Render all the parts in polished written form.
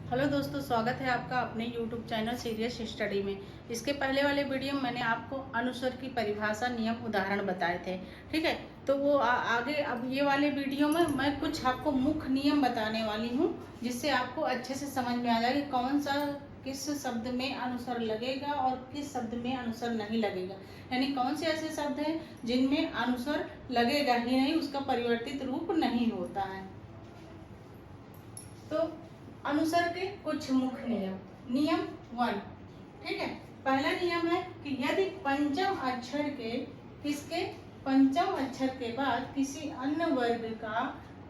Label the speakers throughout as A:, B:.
A: Hello दोस्तों, स्वागत है आपका अपने YouTube चैनल सीरियस स्टडी में। इसके पहले वाले वीडियो में मैंने आपको अनुस्वर की परिभाषा, नियम, उदाहरण बताए थे। ठीक है, तो वो आगे अब ये वाले वीडियो में मैं कुछ आपको मुख्य नियम बताने वाली हूँ, जिससे आपको अच्छे से समझ में आ जाए कि कौन सा किस शब्द में अनुस्वर लगेगा और किस शब्द में अनुस्वर नहीं लगेगा। यानी कौन से ऐसे शब्द हैं जिनमें अनुस्वर लगेगा ही नहीं, उसका परिवर्तित रूप नहीं होता है। तो अनुस्वर के कुछ मुख्य नियम। नियम 1, ठीक है। पहला नियम है कि यदि पंचम अक्षर के पंचम अक्षर के बाद किसी अन्य वर्ग का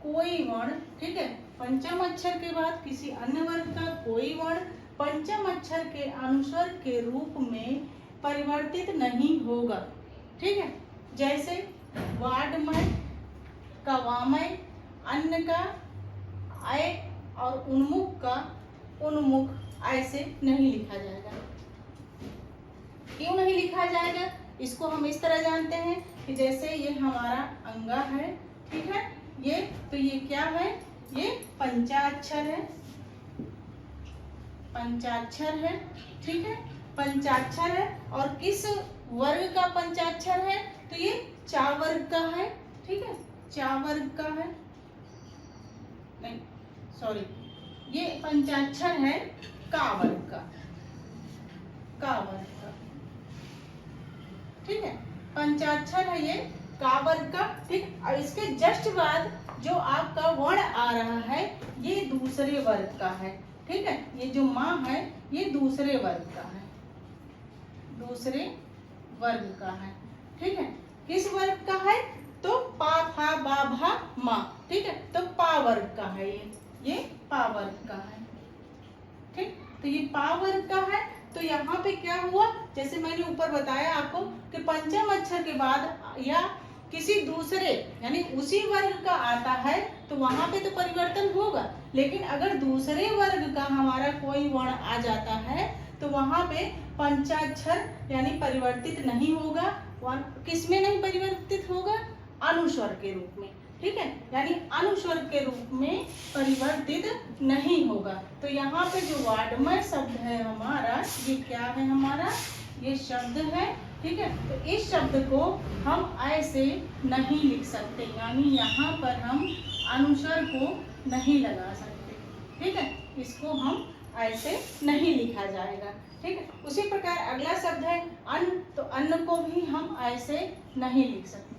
A: कोई वर्ण, ठीक है, पंचम अक्षर के बाद किसी अन्य वर्ग का कोई वर्ण पंचम अक्षर के अनुस्वर के रूप में परिवर्तित नहीं होगा। ठीक है, जैसे वाडमय का वामय, अन्न का आय और उन्मुख का उन्मुख ऐसे नहीं लिखा जाएगा। क्यों नहीं लिखा जाएगा? इसको हम इस तरह जानते हैं कि जैसे ये हमारा अंगा है, ठीक है, ये क्या है? ये पंचाक्षर है, पंचाक्षर है, ठीक है, पंचाक्षर है। और किस वर्ग का पंचाक्षर है? तो ये चा वर्ग का है, ठीक है, चा वर्ग का है, नहीं सॉरी, ये पंचाक्षर है का वर्ग का, का वर्ग का, ठीक है, पंचाक्षर है ये का वर्ग का। ठीक, और इसके जस्ट बाद जो आपका वर्ण आ रहा है ये दूसरे वर्ग का है। ठीक है, ये जो माँ है ये दूसरे वर्ग का है, दूसरे वर्ग का है। ठीक है, किस वर्ग का है? तो पा फा बा भा मा, ठीक है, तो पा वर्ग का है, ये पा वर्ग का है। ठीक, तो ये पा वर्ग का है। तो यहाँ पे क्या हुआ, जैसे मैंने ऊपर बताया आपको कि पंचम अक्षर के बाद या किसी दूसरे यानी उसी वर्ग का आता है तो वहां पे तो परिवर्तन होगा, लेकिन अगर दूसरे वर्ग का हमारा कोई वर्ण आ जाता है तो वहां पे पंचाक्षर यानी परिवर्तित नहीं होगा। किसमें नहीं परिवर्तित होगा? अनुस्वर के रूप में। ठीक है, यानी अनुस्वर के रूप में परिवर्तित नहीं होगा। तो यहाँ पे जो वाडमय शब्द है हमारा, ये क्या है? हमारा ये शब्द है। ठीक है, तो इस शब्द को हम ऐसे नहीं लिख सकते, यानी यहाँ पर हम अनुस्वर को नहीं लगा सकते। ठीक है, इसको हम ऐसे नहीं लिखा जाएगा। ठीक है, उसी प्रकार अगला शब्द है अन्न, तो अन्न को भी हम ऐसे नहीं लिख सकते,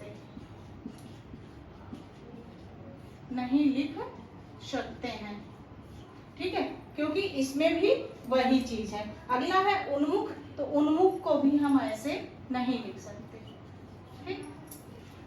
A: नहीं लिख सकते हैं। ठीक है, क्योंकि इसमें भी वही चीज है। अगला है उन्मुख, तो उन्मुख को भी हम ऐसे नहीं लिख सकते। ठीक,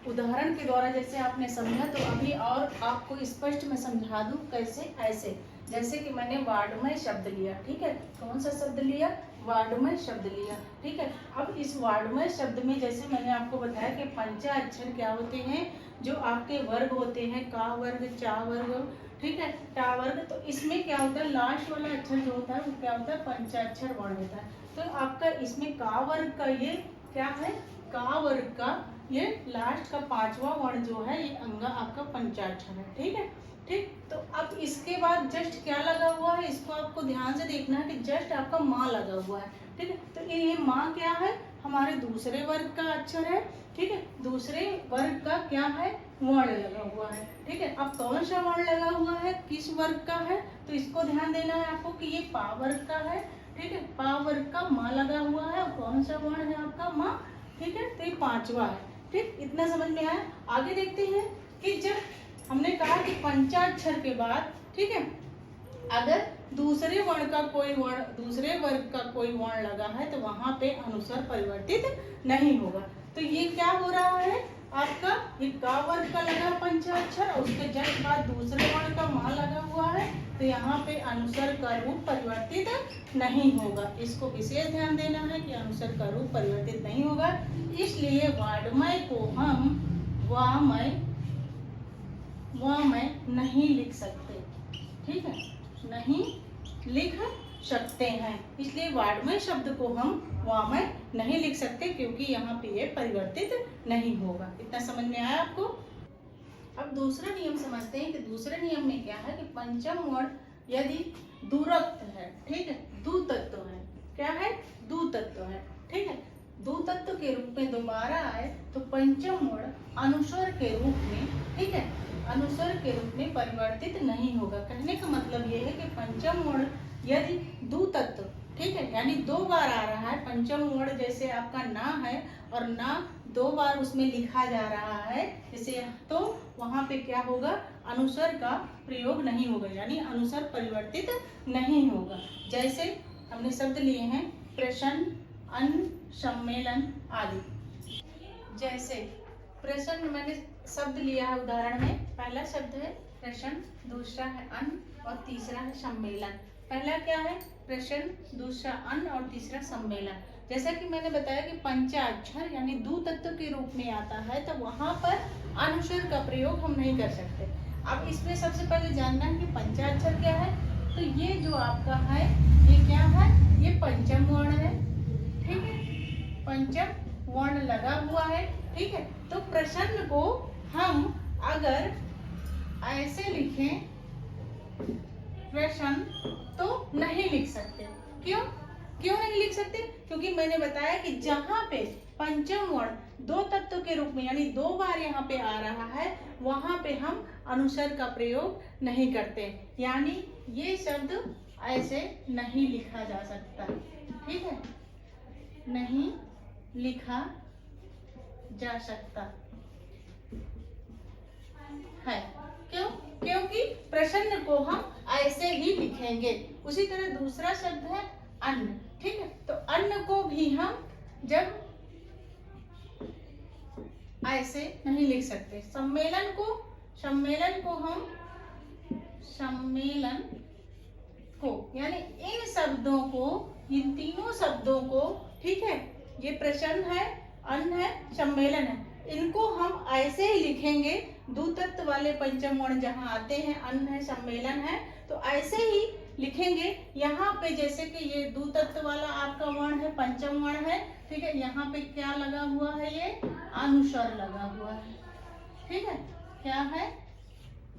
A: उदाहरण के द्वारा जैसे आपने समझा, तो अभी और आपको स्पष्ट में समझा दूं कैसे। ऐसे जैसे कि मैंने वाडमय शब्द लिया, ठीक है, कौन सा शब्द लिया? वाडमय शब्द लिया। ठीक है, अब इस वाडमय शब्द में जैसे मैंने आपको बताया कि पंचा अक्षर क्या होते हैं, जो आपके वर्ग होते हैं, का वर्ग, चा वर्ग, ठीक है, टा वर्ग। तो इसमें क्या होता है, लास्ट वाला अक्षर जो होता है वो क्या होता है? पंचाक्षर वर्ण होता है। तो आपका इसमें का वर्ग का ये क्या है? का वर्ग का ये लास्ट का पांचवा वर्ण जो है ये अंगा आपका पंचाक्षर है। ठीक है, ठीक, तो अब इसके बाद जस्ट क्या लगा हुआ है, इसको आपको ध्यान से देखना है कि जस्ट आपका माँ लगा हुआ है। ठीक है, तो ये माँ क्या है? हमारे दूसरे वर्ग का अक्षर है। ठीक है, दूसरे वर्ग का क्या है? वर्ण लगा हुआ है। ठीक है, अब कौन सा वर्ण लगा हुआ है, किस वर्ग का है? तो इसको ध्यान देना है आपको कि ये पा वर्ग का है। ठीक है, पा वर्ग का माँ लगा हुआ है। और कौन सा वर्ण है आपका? माँ। ठीक है, तो ये पांचवा है। ठीक, इतना समझ में आया। आगे देखते हैं कि जब हमने कहा कि पंचाक्षर के बाद, ठीक है, अगर दूसरे वर्ण का कोई वर्ण, दूसरे वर्ग का कोई वर्ण लगा है तो वहां पे अनुस्वर परिवर्तित नहीं होगा। तो ये क्या हो रहा है आपका? ये का वर्ग का लगा पंचाक्षर और उसके जस्ट बाद दूसरे वर्ण का माँ लगा हुआ है, तो यहाँ पे अनुस्वर का रूप परिवर्तित नहीं होगा। इसको विशेष ध्यान देना है कि अनुस्वर का रूप परिवर्तित नहीं होगा। इसलिए वाडमय को हम वामय नहीं लिख सकते। ठीक है, नहीं लिख सकते हैं, इसलिए वाडमय शब्द को हम वामय नहीं लिख सकते, क्योंकि यहाँ पे ये परिवर्तित नहीं होगा। इतना समझ में आया आपको? अब दूसरा नियम समझते हैं कि दूसरे नियम में क्या है कि पंचम वर्ण यदि दूरत्व है, ठीक है, दूतत्व है। क्या है? दूतत्व है, ठीक है। दूतत्व के रूप में दोबारा आए तो पंचम वर्ण अनुस्वर के रूप में, ठीक है, अनुस्वर के रूप में परिवर्तित नहीं होगा। कहने का मतलब ये है कि पंचम वर्ण यदि दूतत्व, ठीक है, यानी 2 बार आ रहा है पंचम वर्ण, जैसे आपका ना है और ना 2 बार उसमें लिखा जा रहा है जैसे, तो वहां पे क्या होगा? अनुस्वर का प्रयोग नहीं होगा, यानी अनुस्वर परिवर्तित नहीं होगा। जैसे हमने शब्द लिए हैं प्रश्न, अन्न, सम्मेलन आदि। जैसे प्रश्न मैंने शब्द लिया है उदाहरण में, पहला शब्द है प्रश्न, दूसरा है अन्न और तीसरा है सम्मेलन। पहला क्या है? प्रश्न, दूसरा अन्न और तीसरा सम्मेलन। जैसा कि मैंने बताया कि पंचाक्षर यानी दूतत्व के रूप में आता है, तो वहां पर अनुस्वर का प्रयोग हम नहीं कर सकते। अब इसमें सबसे पहले जानना है कि पंचाक्षर क्या है। तो ये जो आपका है ये क्या है? ये पंचम वर्ण है, ठीक है, पंचम वर्ण लगा हुआ है, ठीक है। तो प्रश्न को हम अगर ऐसे लिखें प्रश्न तो नहीं लिख सकते। क्यों नहीं लिख सकते? क्योंकि मैंने बताया कि जहां पे पंचम वर्ण 2 तत्व के रूप में यानी 2 बार यहाँ पे आ रहा है, वहां पे हम अनुस्वर का प्रयोग नहीं करते, यानी ये शब्द ऐसे नहीं लिखा जा सकता, ठीक है, नहीं लिखा जा सकता है। क्यों? क्योंकि प्रश्न को हम ऐसे ही लिखेंगे। उसी तरह दूसरा शब्द है अन्न, ठीक है, तो अन्न को भी हम जब ऐसे नहीं लिख सकते। सम्मेलन को हम सम्मेलन को यानी इन शब्दों को, इन तीनों शब्दों को, ठीक है, ये प्रश्न है, अन्न है, सम्मेलन है, इनको हम ऐसे ही लिखेंगे। दूतत्व वाले पंचम वर्ण जहाँ आते हैं, अन्न है, सम्मेलन है, तो ऐसे ही लिखेंगे। यहाँ पे जैसे कि ये दूतत्व वाला आपका वर्ण है, पंचम वर्ण है, ठीक है, यहाँ पे क्या लगा हुआ है? ये अनुस्वर लगा हुआ है, ठीक है, क्या है?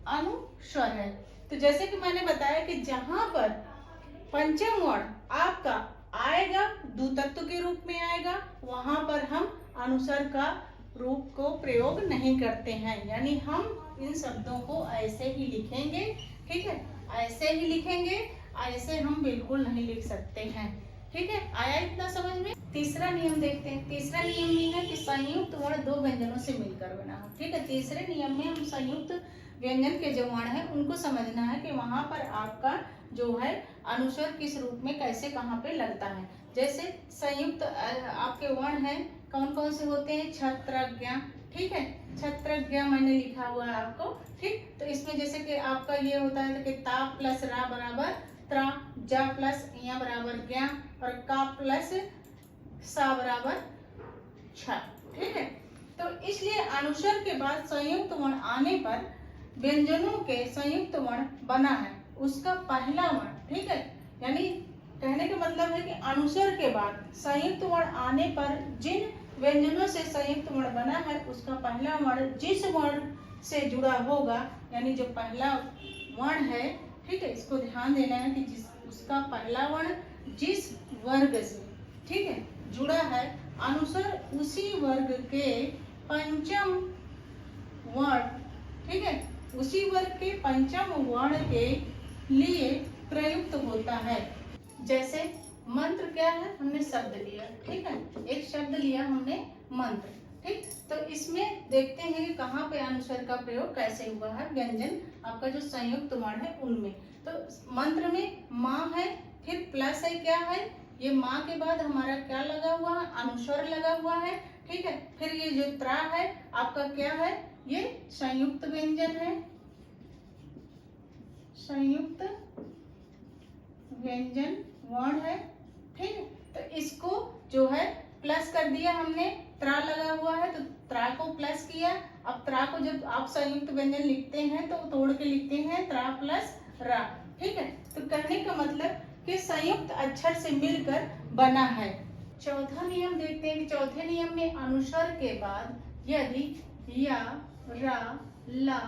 A: अनुस्वर है। तो जैसे कि मैंने बताया कि जहां पर पंचम वर्ण आपका आएगा, दूतत्व के रूप में आएगा, वहां पर हम अनुस्वर का रूप को प्रयोग नहीं करते हैं, यानी हम इन शब्दों को ऐसे ही लिखेंगे, ठीक है, ऐसे ही लिखेंगे, ऐसे हम बिल्कुल नहीं लिख सकते हैं, ठीक है। आया इतना समझ में? तीसरा नियम देखते हैं। तीसरा नियम ये है कि संयुक्त वर्ण 2 व्यंजनों से मिलकर बना हो, ठीक है। तीसरे नियम में हम संयुक्त व्यंजन के जो वर्ण है उनको समझना है कि वहां पर आपका जो है अनुस्वर किस रूप में कैसे कहाँ पे लगता है। जैसे संयुक्त आपके वर्ण है कौन कौन से होते हैं? छत्रज्ञ, ठीक है, छत्रज्ञ मैंने लिखा हुआ है आपको, ठीक। तो इसमें जैसे कि आपका ये होता है कि ता प्लस रा बराबर त्रा, जा प्लस या बराबर ज्ञा और का प्लस सा बराबर छ, ठीक है। तो इसलिए अनुस्वर के बाद संयुक्त वर्ण आने पर व्यंजनों के संयुक्त वर्ण बना है उसका पहला वर्ण, ठीक है, यानी कहने का मतलब है कि अनुस्वर के बाद संयुक्त वर्ण आने पर जिन व्यंजनों से संयुक्त वर्ण बना है उसका पहला वर्ण जिस वर्ण से जुड़ा होगा, यानी जो पहला वर्ण है, ठीक है, इसको ध्यान देना है कि जिस उसका पहला वर्ण जिस वर्ग से, ठीक है, जुड़ा है, अनुस्वर उसी वर्ग के पंचम वर्ण, ठीक है, उसी वर्ग के पंचम वर्ण के लिए प्रयुक्त होता है। जैसे मंत्र क्या है? हमने शब्द लिया, ठीक है, एक शब्द लिया हमने मंत्र, ठीक। तो इसमें देखते हैं कि कहाँ पे अनुस्वर का प्रयोग कैसे हुआ है, व्यंजन आपका जो संयुक्त वर्ण है उनमें। तो मंत्र में माँ है, फिर प्लस है, क्या है? ये माँ के बाद हमारा क्या लगा हुआ है? अनुस्वर लगा हुआ है, ठीक है। फिर ये जो त्रा है आपका क्या है? ये संयुक्त व्यंजन है, संयुक्त व्यंजन वर्ण है, ठीक है। तो इसको जो है प्लस कर दिया हमने, त्रा लगा हुआ है तो त्रा को प्लस किया। अब त्रा को जब आप संयुक्त व्यंजन लिखते हैं तो तोड़ के लिखते हैं त्रा प्लस रा, ठीक है। तो कहने का मतलब कि संयुक्त अक्षर से मिलकर बना है। चौथा नियम देखते हैं कि चौथे नियम में अनुस्वर के बाद यदि या, रा, ला,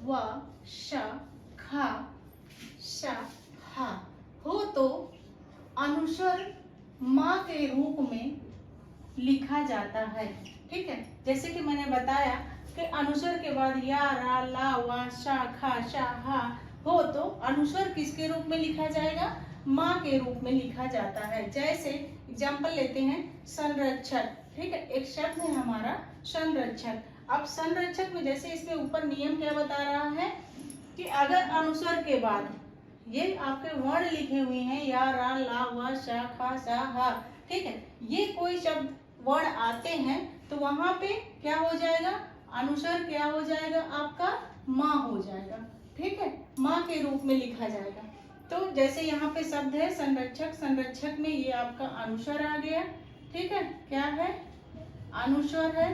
A: व, श, खा, श, हा अनुस्वर माँ के रूप में लिखा जाता है। ठीक है, जैसे कि मैंने बताया कि अनुस्वर के बाद या, रा, ला, वा, शा, खा, शा, हा हो तो अनुस्वर किसके रूप में लिखा जाएगा? माँ के रूप में लिखा जाता है। जैसे एग्जाम्पल लेते हैं संरक्षक। ठीक है, एक शब्द है हमारा संरक्षक। अब संरक्षक में जैसे इसके ऊपर नियम क्या बता रहा है कि अगर अनुस्वर के बाद ये आपके वर्ण लिखे हुए हैं या, रा, ला, वा, शा, खा, सा, हा, ठीक है, ये कोई शब्द वर्ण आते हैं तो वहां पे क्या हो जाएगा? अनुस्वर क्या हो जाएगा? आपका माँ हो जाएगा। ठीक है, माँ के रूप में लिखा जाएगा। तो जैसे यहाँ पे शब्द है संरक्षक, संरक्षक में ये आपका अनुस्वर आ गया। ठीक है, क्या है? अनुस्वर है।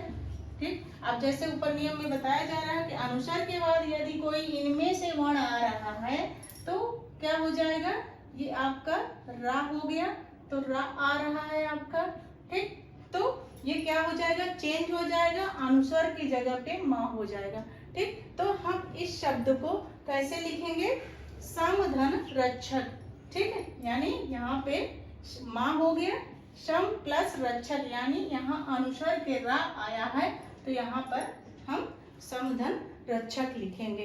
A: ठीक, अब जैसे ऊपर नियम में बताया जा रहा है कि अनुस्वर के बाद यदि कोई इनमें से वर्ण आ रहा है तो क्या हो जाएगा? ये आपका रा हो गया, तो रा आ रहा है आपका। ठीक, तो ये क्या हो जाएगा? चेंज हो जाएगा, अनुस्वर की जगह पे माँ हो जाएगा। ठीक, तो हम इस शब्द को कैसे लिखेंगे? समधन रक्षक। ठीक है, यानी यहाँ पे माँ हो गया, सम प्लस रक्षक, यानी यहाँ अनुस्वर के रा आया है तो यहाँ पर हम समधन रक्षक लिखेंगे।